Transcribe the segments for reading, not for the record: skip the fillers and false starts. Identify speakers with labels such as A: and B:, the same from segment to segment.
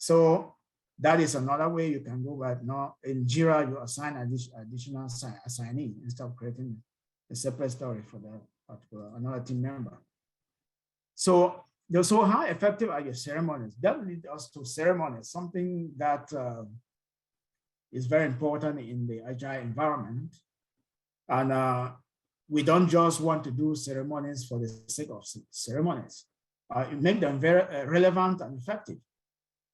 A: So that is another way you can go. But now in Jira, you assign additional assignee instead of creating a separate story for the particular another team member. So how effective are your ceremonies? That leads us to ceremonies, something that is very important in the Agile environment. And we don't just want to do ceremonies for the sake of ceremonies. Make them very relevant and effective.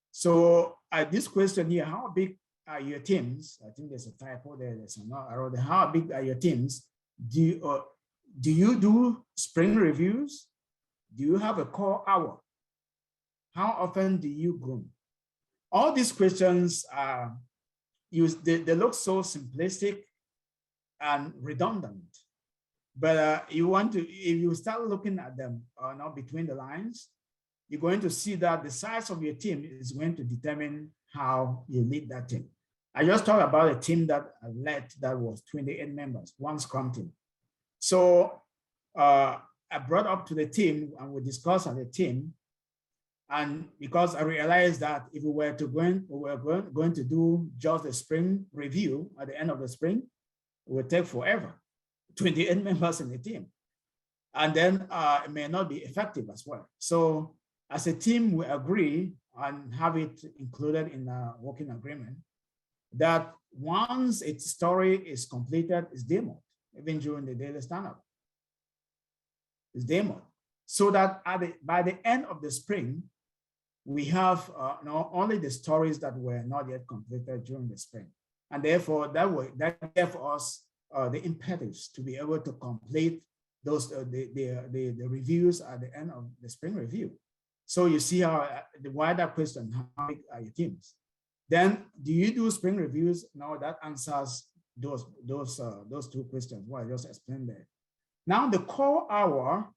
A: So this question here, how big are your teams? I think there's a typo there. There's another arrow there. How big are your teams? Do you do sprint reviews? Do you have a core hour? How often do you groom? All these questions they look so simplistic and redundant. But if you start looking at them now between the lines, you're going to see that the size of your team is going to determine how you lead that team. I just talked about a team that I led that was 28 members, one Scrum team. So I brought up to the team and we discussed as a team. And because I realized that if we were going to do just a spring review at the end of the spring, it would take forever, 28 members in the team. And then it may not be effective as well. So as a team, we agree and have it included in a working agreement that once its story is completed, it's demoed, even during the daily stand-up. It's demoed. So that by the end of the spring, we have only the stories that were not yet completed during the spring. And therefore, that gave us the impetus to be able to complete those the reviews at the end of the spring review. So you see how the wider question, how big are your teams? Then do you do spring reviews? No, that answers those two questions, what I just explained there. Now the core hour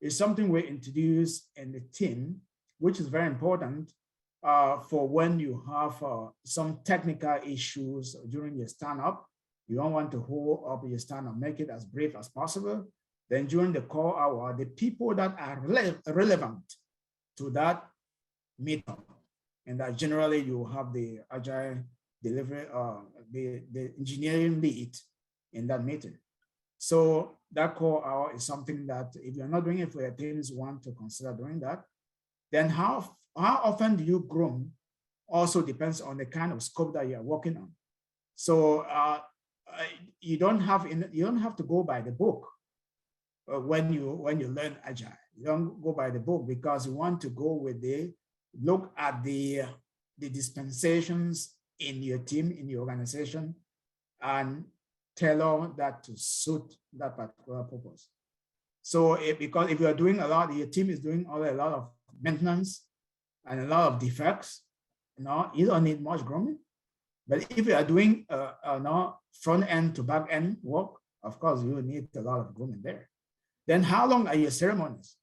A: is something we introduce in the team, which is very important for when you have some technical issues during your stand-up. You don't want to hold up your stand-up, make it as brief as possible. Then during the core hour, the people that are relevant to that meetup, and that generally you have the Agile delivery, the engineering lead in that meeting. So that core hour is something that if you're not doing it for your teams, you want to consider doing that. Then how often do you groom also depends on the kind of scope that you're working on. So you don't have to go by the book when you learn Agile. You don't go by the book because you want to go with look at the dispensations in your team, in your organization, and tailor that to suit that particular purpose. So because if you are doing a lot, your team is doing a lot of maintenance and a lot of defects, you don't need much grooming. But if you are doing front end to back end work, of course you need a lot of grooming there. Then how long are your ceremonies?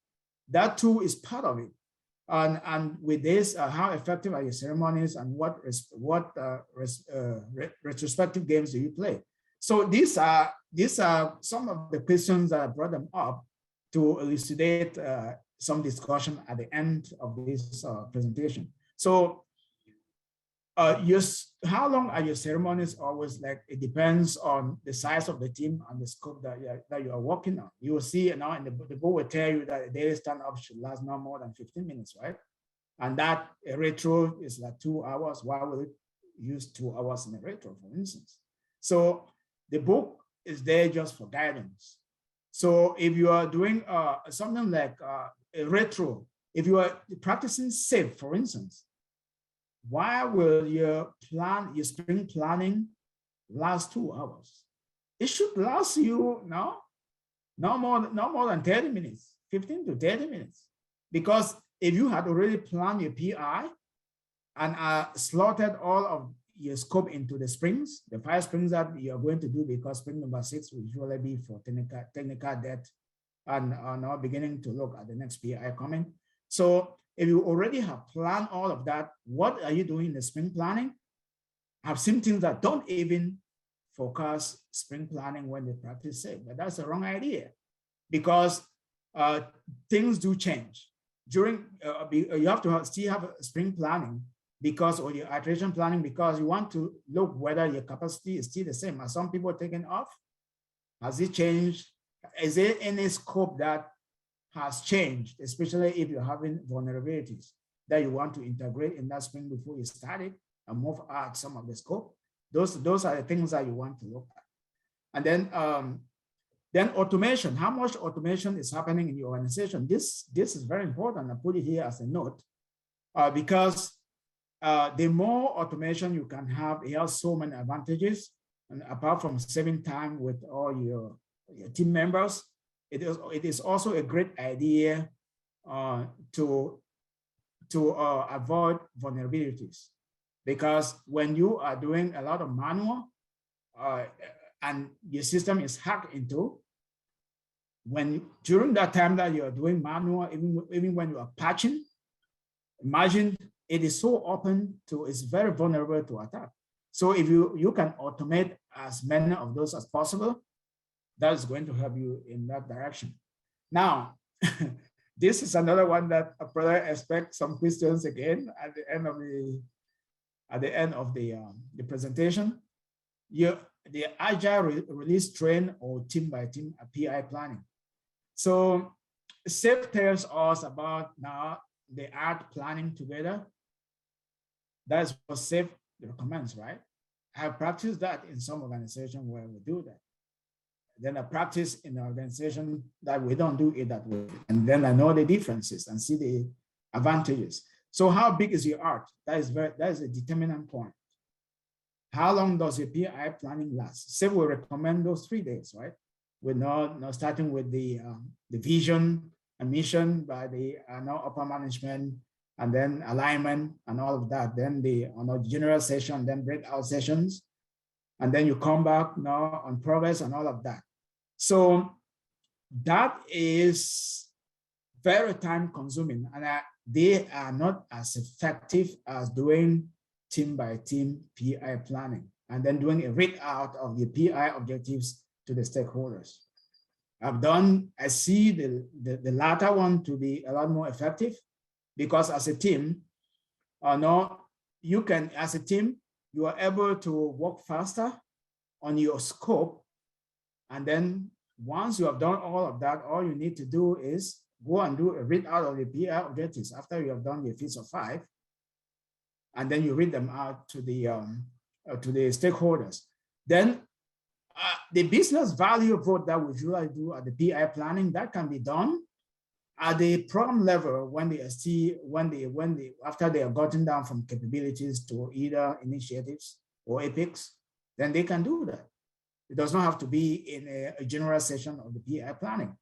A: That too is part of it. And with this, how effective are your ceremonies, and what retrospective games do you play? So these are some of the questions that I brought them up to elucidate some discussion at the end of this presentation. So how long are your ceremonies? Always, like, it depends on the size of the team and the scope that you are working on. You will see now in the book will tell you that a daily stand-up should last no more than 15 minutes, right? And that a retro is like 2 hours. Why will it use 2 hours in a retro, for instance? So the book is there just for guidance. So if you are doing something like a retro, if you are practicing SAFe, for instance, why will your spring planning last 2 hours? It should last you no more than 30 minutes, 15 to 30 minutes. Because if you had already planned your PI and slotted all of your scope into the sprints, the 5 sprints that you're going to do, because sprint number 6 will usually be for technical debt and now beginning to look at the next PI coming. So if you already have planned all of that, what are you doing in the sprint planning? I've seen teams that don't even focus sprint planning when they practice SAFe, but that's the wrong idea, because things do change. During you have to still have sprint planning, because, or your iteration planning, because you want to look whether your capacity is still the same. Are some people taken off? Has it changed? Is there any scope that has changed, especially if you're having vulnerabilities that you want to integrate in that sprint before you start it and move out some of the scope? Those are the things that you want to look at. And then automation, how much automation is happening in your organization? This is very important. I put it here as a note because the more automation you can have, it has so many advantages. And apart from saving time with all your team members, it is also a great idea to avoid vulnerabilities. Because when you are doing a lot of manual and your system is hacked into, during that time that you are doing manual, even when you are patching, imagine it is so open to, it's very vulnerable to attack. So if you can automate as many of those as possible, that is going to help you in that direction. Now, this is another one that I probably expect some questions again at the end of the presentation. The Agile release train or team by team PI planning. So SAFe tells us about now the art planning together. That is what SAFe recommends, right? I have practiced that in some organizations where we do that. Then I practice in an organization that we don't do it that way. And then I know the differences and see the advantages. So how big is your art? That is a determinant point. How long does your PI planning last? SAFe will recommend those 3 days, right? We're not starting with the vision and mission by the upper management, and then alignment and all of that. Then the general session, then breakout sessions, and then you come back now on progress and all of that. So that is very time consuming, and they are not as effective as doing team by team PI planning and then doing a read out of the PI objectives to the stakeholders. I see the latter one to be a lot more effective, because as a team, you can, as a team, you are able to work faster on your scope. And then once you have done all of that, all you need to do is go and do a read out of the PI objectives after you have done the FIS of 5. And then you read them out to the stakeholders. Then the business value vote that we usually do at the PI planning, that can be done at the program level when they see after they have gotten down from capabilities to either initiatives or epics, then they can do that. It does not have to be in a general session of the PI planning.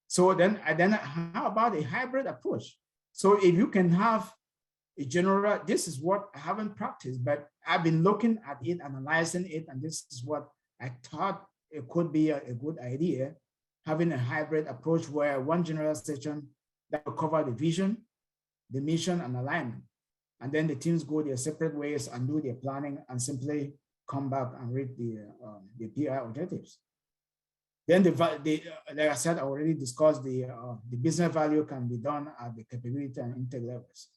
A: So then how about a hybrid approach? So if you can have a general, this is what I haven't practiced, but I've been looking at it, analyzing it, and this is what I thought it could be a good idea, having a hybrid approach where one general session that will cover the vision, the mission, and alignment. And then the teams go their separate ways and do their planning and simply come back and read the PI objectives. Then like I said, I already discussed the business value can be done at the capability and intake levels.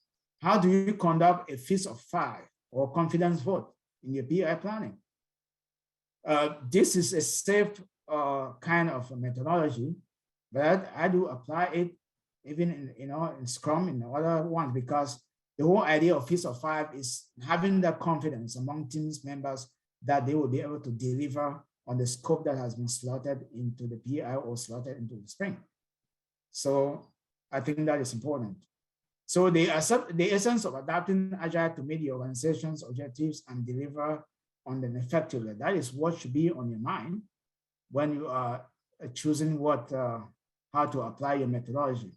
A: How do you conduct a FIS of 5 or confidence vote in your PI planning? This is a SAFe kind of methodology, but I do apply it even in Scrum in other ones, because the whole idea of FIS of 5 is having that confidence among teams members that they will be able to deliver on the scope that has been slotted into the PI or slotted into the sprint. So I think that is important. So the essence of adapting Agile to meet the organization's objectives and deliver on them effectively, that is what should be on your mind when you are choosing how to apply your methodology.